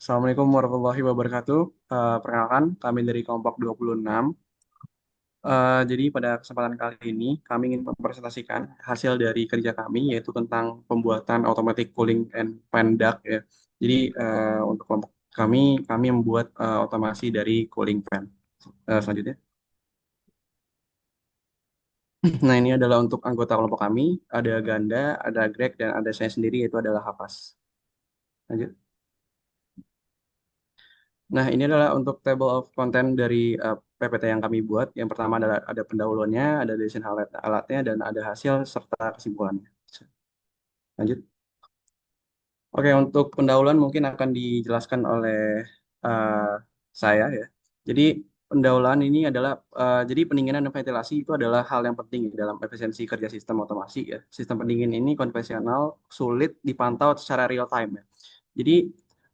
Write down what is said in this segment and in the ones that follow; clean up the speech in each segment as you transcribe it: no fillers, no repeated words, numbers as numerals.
Assalamualaikum warahmatullahi wabarakatuh. Perkenalkan, kami dari kelompok 26. Jadi pada kesempatan kali ini, kami ingin mempresentasikan hasil dari kerja kami, yaitu tentang pembuatan automatic cooling and fan duct ya. Jadi untuk kelompok kami membuat otomasi dari cooling fan. Selanjutnya. Nah, ini adalah untuk anggota kelompok kami. Ada Ganda, ada Greg, dan ada saya sendiri, yaitu adalah Hafas. Lanjut. Nah, ini adalah untuk table of content dari PPT yang kami buat. Yang pertama adalah ada pendahuluannya, ada desain alatnya, dan ada hasil serta kesimpulannya. Lanjut. Oke, untuk pendahuluan mungkin akan dijelaskan oleh eh, saya ya. Jadi pendahuluan ini adalah jadi pendinginan dan ventilasi itu adalah hal yang penting dalam efisiensi kerja sistem otomasi ya. Sistem pendingin ini konvensional, sulit dipantau secara real time ya. Jadi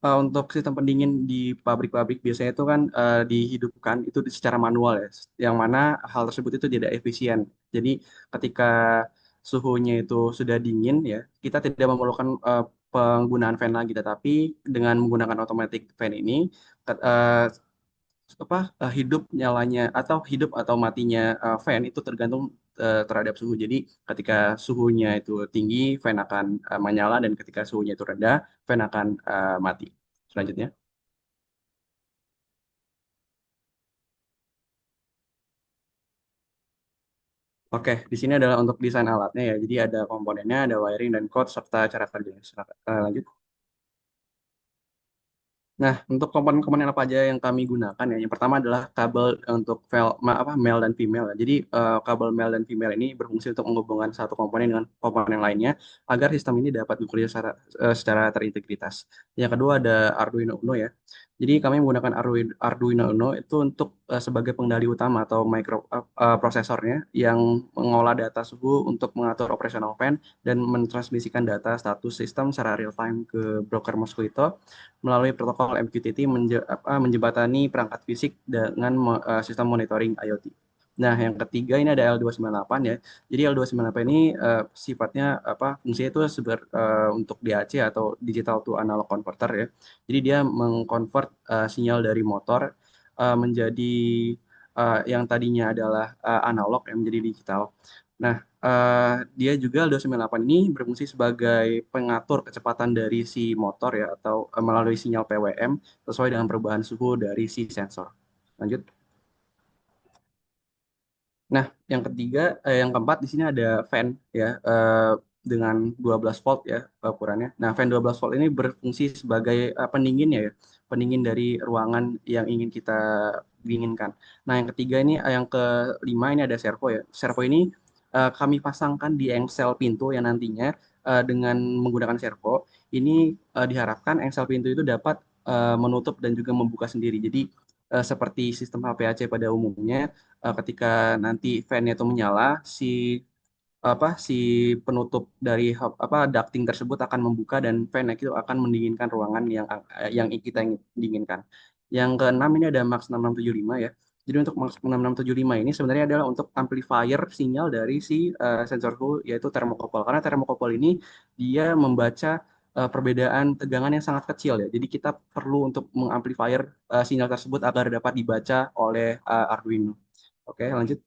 untuk sistem pendingin di pabrik-pabrik biasanya itu kan dihidupkan itu secara manual ya, yang mana hal tersebut itu tidak efisien. Jadi ketika suhunya itu sudah dingin ya, kita tidak memerlukan penggunaan fan lagi, tetapi dengan menggunakan automatic fan ini ke- eh, hidup nyalanya atau hidup atau matinya fan itu tergantung terhadap suhu. Jadi ketika suhunya itu tinggi, fan akan menyala dan ketika suhunya itu rendah, fan akan mati. Selanjutnya. Oke, di sini adalah untuk desain alatnya ya. Jadi ada komponennya, ada wiring dan code serta cara kerjanya. Silakan lanjut. Nah, untuk komponen-komponen apa aja yang kami gunakan ya. Yang pertama adalah kabel untuk male dan female ya. Jadi kabel male dan female ini berfungsi untuk menghubungkan satu komponen dengan komponen lainnya agar sistem ini dapat bekerja secara terintegritas. Yang kedua ada Arduino Uno ya. Jadi kami menggunakan Arduino Uno itu untuk sebagai pengendali utama atau prosesornya yang mengolah data suhu untuk mengatur operasional fan dan mentransmisikan data status sistem secara real time ke broker Mosquito melalui protokol MQTT menjembatani perangkat fisik dengan sistem monitoring IoT. Nah, yang ketiga ini ada L298 ya. Jadi L298 ini sifatnya fungsinya itu untuk DAC atau digital to analog converter ya. Jadi dia mengkonvert sinyal dari motor menjadi yang tadinya adalah analog yang menjadi digital. Nah, dia juga L298 ini berfungsi sebagai pengatur kecepatan dari si motor ya atau melalui sinyal PWM sesuai dengan perubahan suhu dari si sensor. Lanjut. Nah, yang ketiga, yang keempat di sini ada fan ya dengan 12 volt ya ukurannya. Nah, fan 12 volt ini berfungsi sebagai pendinginnya ya, pendingin dari ruangan yang ingin kita dinginkan. Nah, yang ketiga ini, yang kelima ini ada servo ya. Servo ini kami pasangkan di engsel pintu yang nantinya dengan menggunakan servo ini diharapkan engsel pintu itu dapat menutup dan juga membuka sendiri. Jadi seperti sistem HVAC pada umumnya ketika nanti fan-nya itu menyala, si penutup dari ducting tersebut akan membuka dan fan itu akan mendinginkan ruangan yang kita ingin dinginkan. Yang keenam ini ada Max 6675 ya. Jadi untuk Max 6675 ini sebenarnya adalah untuk amplifier sinyal dari si sensor suhu yaitu thermocouple. Karena thermocouple ini dia membaca perbedaan tegangan yang sangat kecil ya. Jadi kita perlu untuk mengamplifier sinyal tersebut agar dapat dibaca oleh Arduino. Oke, lanjut.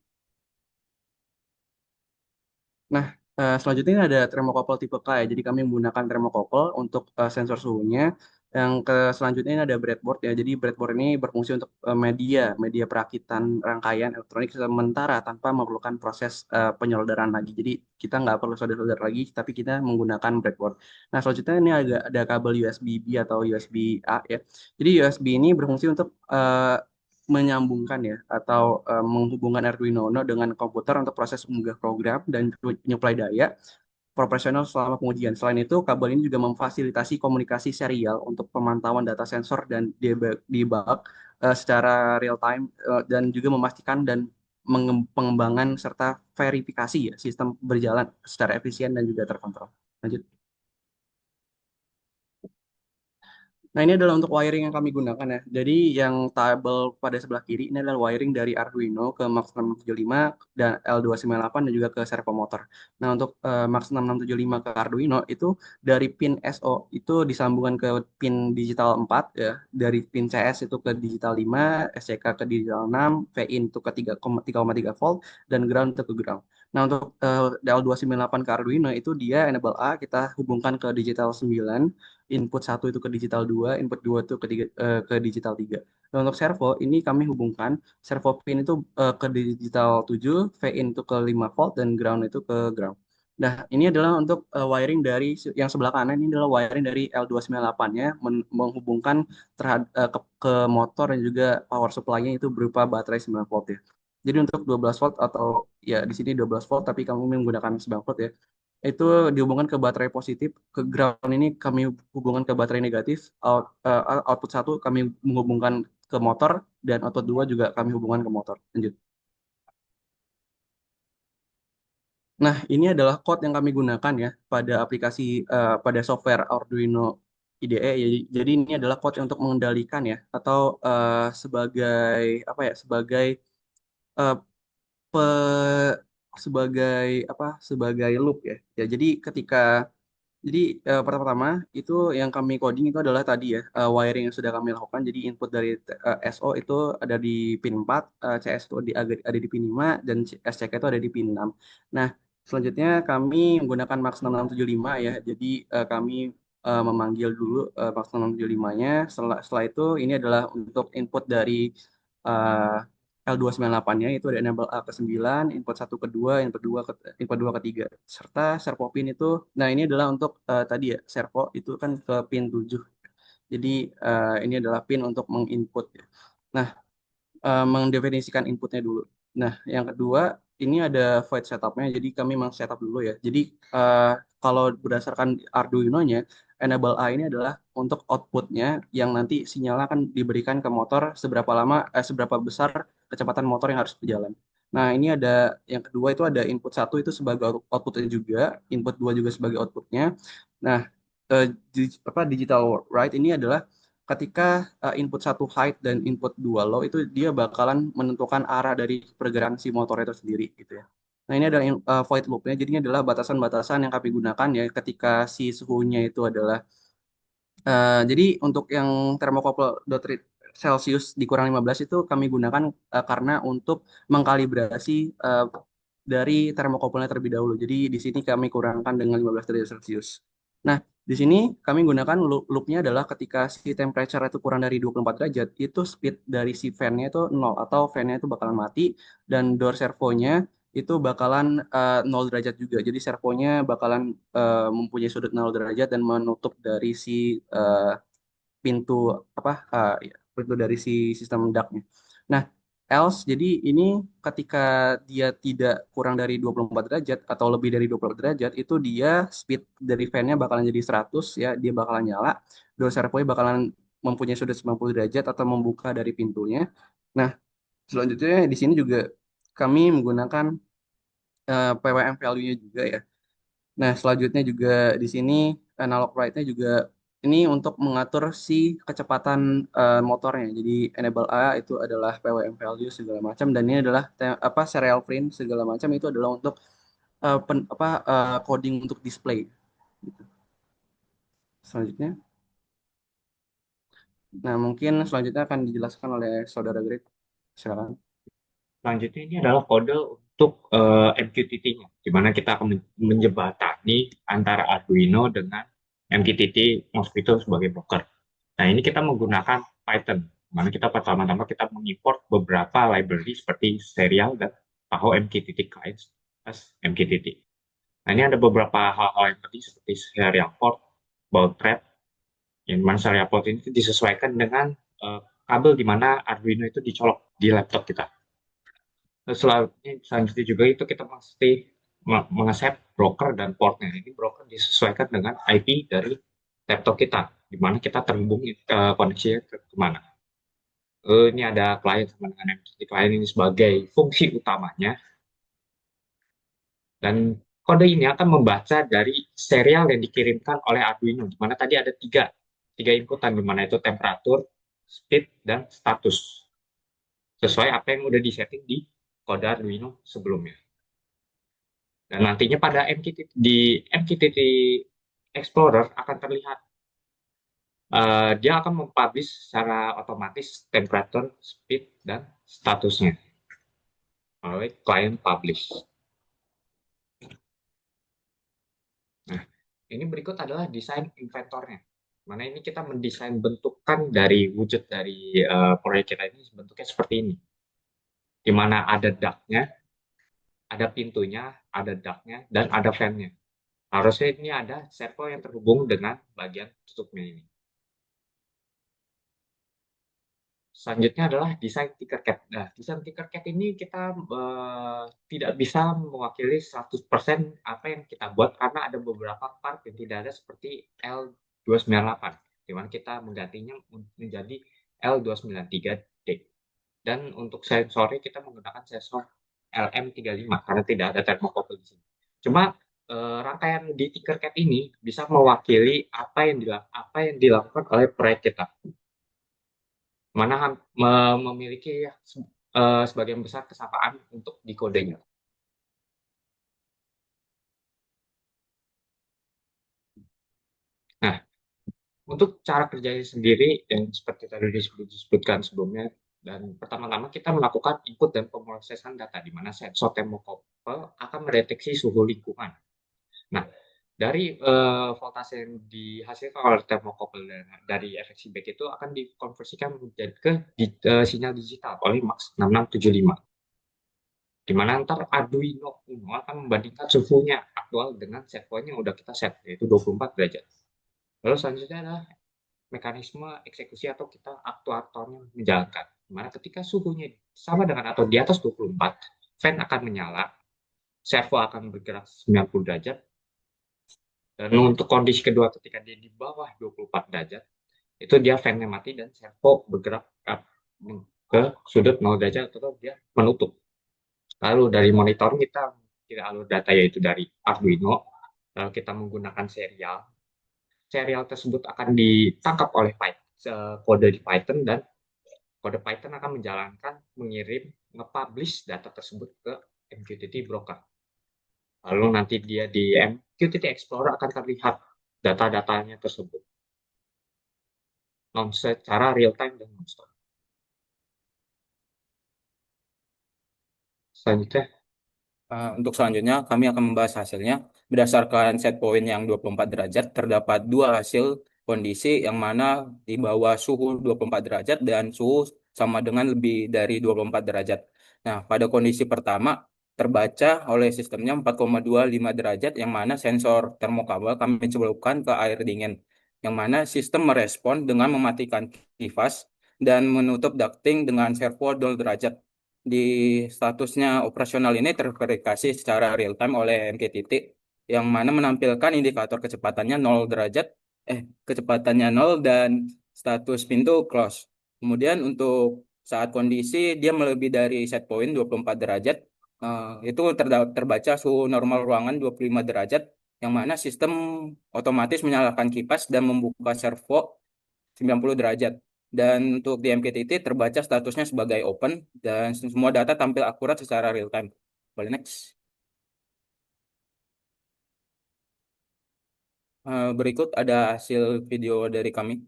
Nah, selanjutnya ini ada thermocouple tipe K ya. Jadi kami menggunakan thermocouple untuk sensor suhunya. Yang selanjutnya ini ada breadboard ya. Jadi breadboard ini berfungsi untuk media perakitan rangkaian elektronik sementara tanpa memerlukan proses penyolderan lagi. Jadi kita nggak perlu solder-solder lagi, tapi kita menggunakan breadboard. Nah, selanjutnya ini ada kabel USB-B atau USB-A ya. Jadi USB ini berfungsi untuk menyambungkan ya atau menghubungkan Arduino Uno dengan komputer untuk proses mengunggah program dan penyuplai daya profesional selama pengujian. Selain itu, kabel ini juga memfasilitasi komunikasi serial untuk pemantauan data sensor dan debug secara real time dan juga memastikan dan pengembangan serta verifikasi ya sistem berjalan secara efisien dan juga terkontrol. Lanjut. Nah, ini adalah untuk wiring yang kami gunakan ya. Jadi yang tabel pada sebelah kiri ini adalah wiring dari Arduino ke Max 6675 dan L298 dan juga ke servo motor. Nah, untuk Max 6675 ke Arduino itu dari pin SO itu disambungkan ke pin digital 4 ya. Dari pin CS itu ke digital 5, SCK ke digital 6, VIN itu ke 3,3 volt dan ground itu ke ground. Nah, untuk L298 ke Arduino itu dia enable A kita hubungkan ke digital 9, input satu itu ke digital 2, input 2 itu ke digital 3. Dan untuk servo, ini kami hubungkan servo pin itu ke digital 7, V-in itu ke 5 volt, dan ground itu ke ground. Nah, ini adalah untuk wiring dari yang sebelah kanan, ini adalah wiring dari L298-nya menghubungkan ke motor dan juga power supply-nya itu berupa baterai 9 volt ya. Jadi untuk 12 volt atau ya di sini 12 volt tapi kami menggunakan 9 volt ya, itu dihubungkan ke baterai positif, ke ground ini kami hubungkan ke baterai negatif, output satu kami menghubungkan ke motor, dan output dua juga kami hubungkan ke motor. Lanjut. Nah, ini adalah code yang kami gunakan ya pada aplikasi pada software Arduino IDE. Jadi ini adalah code untuk mengendalikan ya, atau sebagai apa ya, sebagai eh, pe- sebagai apa, sebagai loop ya. Ya, jadi ketika Jadi pertama-tama itu yang kami coding itu adalah tadi ya, wiring yang sudah kami lakukan. Jadi input dari SO itu ada di pin 4, CS itu ada di pin 5, dan SCK itu ada di pin 6. Nah, selanjutnya kami menggunakan Max 6675 ya. Jadi kami memanggil dulu Max 6675-nya. Setelah itu ini adalah untuk input dari L298-nya, itu ada enable A ke 9, input 1 ke 2, input 2 ke 3. Serta servo pin itu, nah ini adalah untuk tadi ya, servo itu kan ke pin 7. Jadi ini adalah pin untuk menginput ya. Nah, mendefinisikan inputnya dulu. Nah, yang kedua, ini ada void setupnya, jadi kami memang setup dulu ya. Jadi eh, kalau berdasarkan Arduino-nya, enable A ini adalah untuk outputnya yang nanti sinyalnya akan diberikan ke motor seberapa lama, seberapa besar kecepatan motor yang harus berjalan. Nah, ini ada yang kedua itu ada input satu itu sebagai outputnya juga, input dua juga sebagai outputnya. Nah, digital write ini adalah ketika input satu height dan input dua low itu dia bakalan menentukan arah dari pergerakan si motor itu sendiri gitu ya. Nah, ini adalah void loop-nya. Jadi ini adalah batasan-batasan yang kami gunakan ya ketika si suhunya itu adalah jadi untuk yang thermocouple dot rate Celsius dikurang 15 itu kami gunakan karena untuk mengkalibrasi dari termocouple-nya terlebih dahulu. Jadi di sini kami kurangkan dengan 15 derajat Celcius. Nah, di sini kami gunakan loop-nya adalah ketika si temperature itu kurang dari 24 derajat, itu speed dari si fan-nya itu nol, atau fan-nya itu bakalan mati, dan door servonya itu bakalan 0 derajat juga. Jadi servonya bakalan mempunyai sudut 0 derajat dan menutup dari si pintu apa ya, pintu dari si sistem ductnya. Nah, else jadi ini ketika dia tidak kurang dari 24 derajat atau lebih dari 24 derajat itu dia speed dari fan-nya bakalan jadi 100 ya, dia bakalan nyala. Door servo bakalan mempunyai sudut 90 derajat atau membuka dari pintunya. Nah, selanjutnya di sini juga kami menggunakan PWM value-nya juga ya. Nah, selanjutnya juga di sini analog write-nya juga ini untuk mengatur si kecepatan motornya. Jadi enable A itu adalah PWM value segala macam, dan ini adalah apa serial print segala macam itu adalah untuk coding untuk display gitu. Selanjutnya. Nah, mungkin selanjutnya akan dijelaskan oleh Saudara Greg. Silakan. Selanjutnya ini adalah kode untuk MQTT-nya, di mana kita akan menjembatani antara Arduino dengan MQTT Mosquito sebagai broker. Nah, ini kita menggunakan Python, di mana kita pertama-tama kita mengimport beberapa library seperti serial dan Tahoe MQTT clients plus MQTT. Nah, ini ada beberapa hal-hal yang penting seperti serial port, baud rate, yang mana serial port ini disesuaikan dengan kabel di mana Arduino itu dicolok di laptop kita. Selanjutnya juga itu kita mesti mengeset broker dan portnya. Ini broker disesuaikan dengan IP dari laptop kita, di mana kita terhubung koneksinya ke kemana. Ini ada klien sama dengan MQTT klien ini sebagai fungsi utamanya, dan kode ini akan membaca dari serial yang dikirimkan oleh Arduino, di mana tadi ada tiga tiga inputan, di mana itu temperatur, speed, dan status. Sesuai apa yang udah disetting di kode Arduino sebelumnya. Dan nantinya pada MQTT, di MQTT Explorer akan terlihat dia akan mempublish secara otomatis temperature, speed, dan statusnya melalui client publish. Nah, ini berikut adalah desain inventornya. Mana ini kita mendesain bentukan dari wujud dari proyek kita ini bentuknya seperti ini. Di mana ada duct-nya, ada pintunya, ada duct-nya, dan ada fan-nya. Harusnya ini ada servo yang terhubung dengan bagian tutupnya ini. Selanjutnya adalah desain Tinkercad. Nah, desain Tinkercad ini kita tidak bisa mewakili 100% apa yang kita buat karena ada beberapa part yang tidak ada seperti L298, di mana kita menggantinya menjadi L293D. Dan untuk sensornya kita menggunakan sensor LM35 karena tidak ada thermocouple di sini. Cuma rangkaian di Tinkercad ini bisa mewakili apa yang dilakukan oleh proyek kita. Mana memiliki sebagian besar kesamaan untuk di kodenya. Nah, untuk cara kerjanya sendiri yang seperti tadi disebutkan sebelumnya, dan pertama-tama kita melakukan input dan pemrosesan data di mana sensor thermocouple akan mendeteksi suhu lingkungan. Nah, dari voltase yang dihasilkan oleh thermocouple dari efek Seebeck itu akan dikonversikan menjadi ke sinyal digital oleh MUX 6675. Di mana ntar Arduino Uno akan membandingkan suhunya aktual dengan set point yang udah kita set, yaitu 24 derajat. Lalu selanjutnya adalah mekanisme eksekusi atau kita aktuatornya menjalankan. Di mana ketika suhunya sama dengan atau di atas 24, fan akan menyala, servo akan bergerak 90 derajat, dan untuk kondisi kedua ketika dia di bawah 24 derajat, itu dia fan-nya mati dan servo bergerak ke sudut 0 derajat atau dia menutup. Lalu dari monitor kita alur data yaitu dari Arduino, lalu kita menggunakan serial. Serial tersebut akan ditangkap oleh kode di Python dan kode Python akan mengirim, nge-publish data tersebut ke MQTT broker. Lalu nanti dia di MQTT Explorer akan terlihat data-datanya tersebut. Secara real time dan non-stop. Selanjutnya, Untuk selanjutnya, kami akan membahas hasilnya. Berdasarkan set point yang 24 derajat, terdapat dua hasil kondisi yang mana di bawah suhu 24 derajat dan suhu sama dengan lebih dari 24 derajat. Nah, pada kondisi pertama, terbaca oleh sistemnya 4,25 derajat, yang mana sensor termokabel kami celupkan ke air dingin, yang mana sistem merespon dengan mematikan kipas dan menutup ducting dengan servo 0 derajat. Di statusnya operasional ini terverifikasi secara real time oleh MQTT, yang mana menampilkan indikator kecepatannya 0 derajat, kecepatannya 0 dan status pintu close. Kemudian untuk saat kondisi dia melebihi dari set point 24 derajat, itu terbaca suhu normal ruangan 25 derajat, yang mana sistem otomatis menyalakan kipas dan membuka servo 90 derajat. Dan untuk di MQTT terbaca statusnya sebagai open dan semua data tampil akurat secara real time. Boleh next. Berikut ada hasil video dari kami.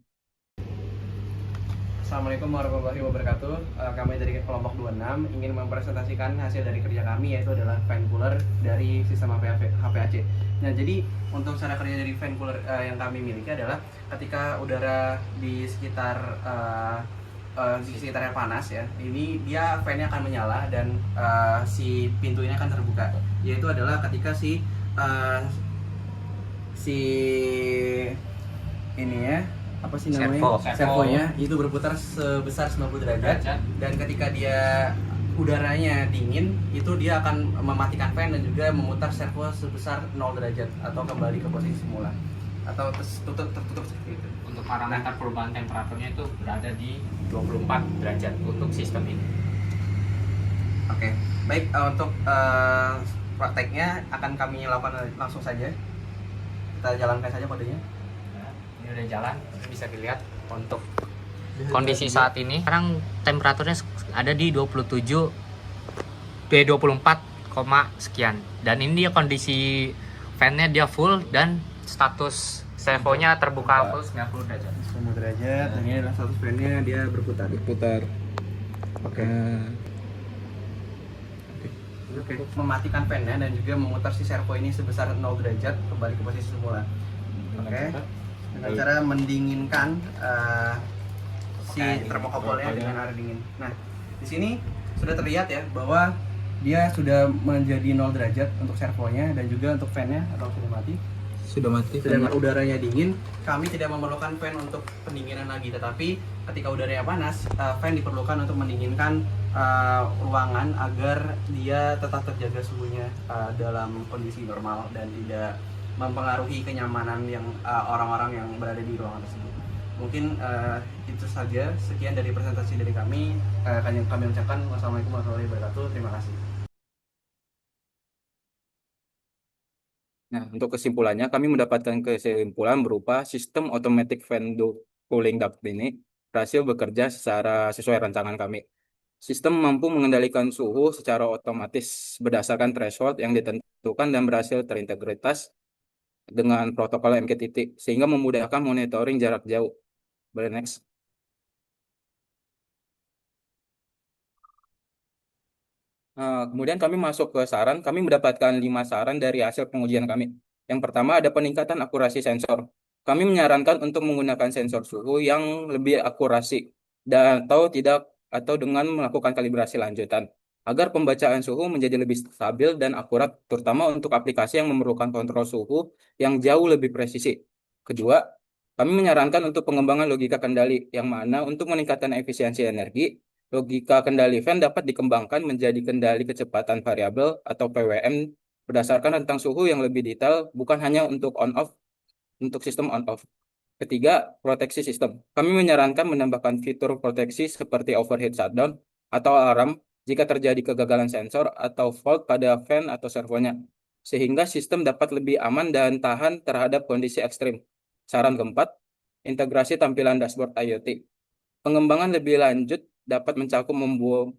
Assalamualaikum warahmatullahi wabarakatuh. Kami dari kelompok 26 ingin mempresentasikan hasil dari kerja kami, yaitu adalah fan cooler dari sistem HPAC. Nah, jadi untuk cara kerja dari fan cooler yang kami miliki adalah ketika udara di sekitarnya panas ya, ini dia fan-nya akan menyala dan si pintunya akan terbuka. Yaitu adalah ketika ini ya, apa sih namanya, servonya itu berputar sebesar 90 derajat, dan ketika dia udaranya dingin itu dia akan mematikan fan dan juga memutar servo sebesar 0 derajat atau kembali ke posisi semula atau tertutup seperti itu. untuk parameter perubahan temperaturnya itu berada di 24 derajat untuk sistem ini. Oke, baik, untuk prakteknya akan kami lakukan langsung saja. Kita jalankan saja kodenya. Nah, ini udah jalan. Bisa dilihat untuk kondisi saat ini. Sekarang temperaturnya ada di 27 24, sekian. Dan ini dia kondisi fan-nya dia full dan status servonya terbuka full 90 derajat. 90 derajat, dan ini adalah status fan-nya dia berputar. Oke. Oke, mematikan fan-nya dan juga memutar si servo ini sebesar 0 derajat kembali ke posisi semula. Oke. Dengan cara mendinginkan si termokouple-nya dengan air dingin. Nah, di sini sudah terlihat ya bahwa dia sudah menjadi 0 derajat untuk servonya dan juga untuk fan-nya, atau sudah mati. Sedangkan udaranya dingin, kami tidak memerlukan fan untuk pendinginan lagi, tetapi ketika udaranya panas, fan diperlukan untuk mendinginkan ruangan agar dia tetap terjaga suhunya dalam kondisi normal dan tidak mempengaruhi kenyamanan yang orang-orang yang berada di ruangan tersebut. Mungkin itu saja, sekian dari presentasi dari kami. Kami ucapkan wassalamualaikum warahmatullahi wabarakatuh. Terima kasih. Nah, untuk kesimpulannya, kami mendapatkan kesimpulan berupa sistem automatic fan cooling duct ini berhasil bekerja secara sesuai rancangan kami. Sistem mampu mengendalikan suhu secara otomatis berdasarkan threshold yang ditentukan dan berhasil terintegritas dengan protokol MQTT, sehingga memudahkan monitoring jarak jauh. Boleh next. Kemudian kami masuk ke saran, kami mendapatkan 5 saran dari hasil pengujian kami. Yang pertama ada peningkatan akurasi sensor. Kami menyarankan untuk menggunakan sensor suhu yang lebih akurasi dan atau dengan melakukan kalibrasi lanjutan agar pembacaan suhu menjadi lebih stabil dan akurat, terutama untuk aplikasi yang memerlukan kontrol suhu yang jauh lebih presisi. Kedua, kami menyarankan untuk pengembangan logika kendali yang mana untuk meningkatkan efisiensi energi, logika kendali fan dapat dikembangkan menjadi kendali kecepatan variabel atau PWM berdasarkan rentang suhu yang lebih detail, bukan hanya untuk on-off, untuk sistem on-off. Ketiga, proteksi sistem. Kami menyarankan menambahkan fitur proteksi seperti overhead shutdown atau alarm jika terjadi kegagalan sensor atau fault pada fan atau servonya, sehingga sistem dapat lebih aman dan tahan terhadap kondisi ekstrim. Saran keempat, integrasi tampilan dashboard IoT. Pengembangan lebih lanjut dapat mencakup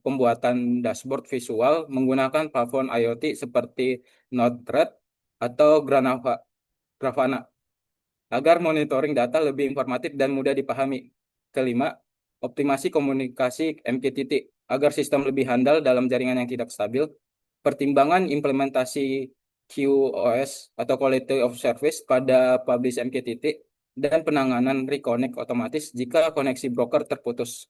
pembuatan dashboard visual menggunakan platform IoT seperti Node-RED atau Grafana agar monitoring data lebih informatif dan mudah dipahami. Kelima, optimasi komunikasi MQTT agar sistem lebih handal dalam jaringan yang tidak stabil. Pertimbangan implementasi QoS atau Quality of Service pada publish MQTT dan penanganan reconnect otomatis jika koneksi broker terputus.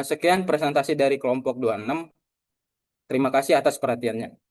Sekian presentasi dari kelompok 26. Terima kasih atas perhatiannya.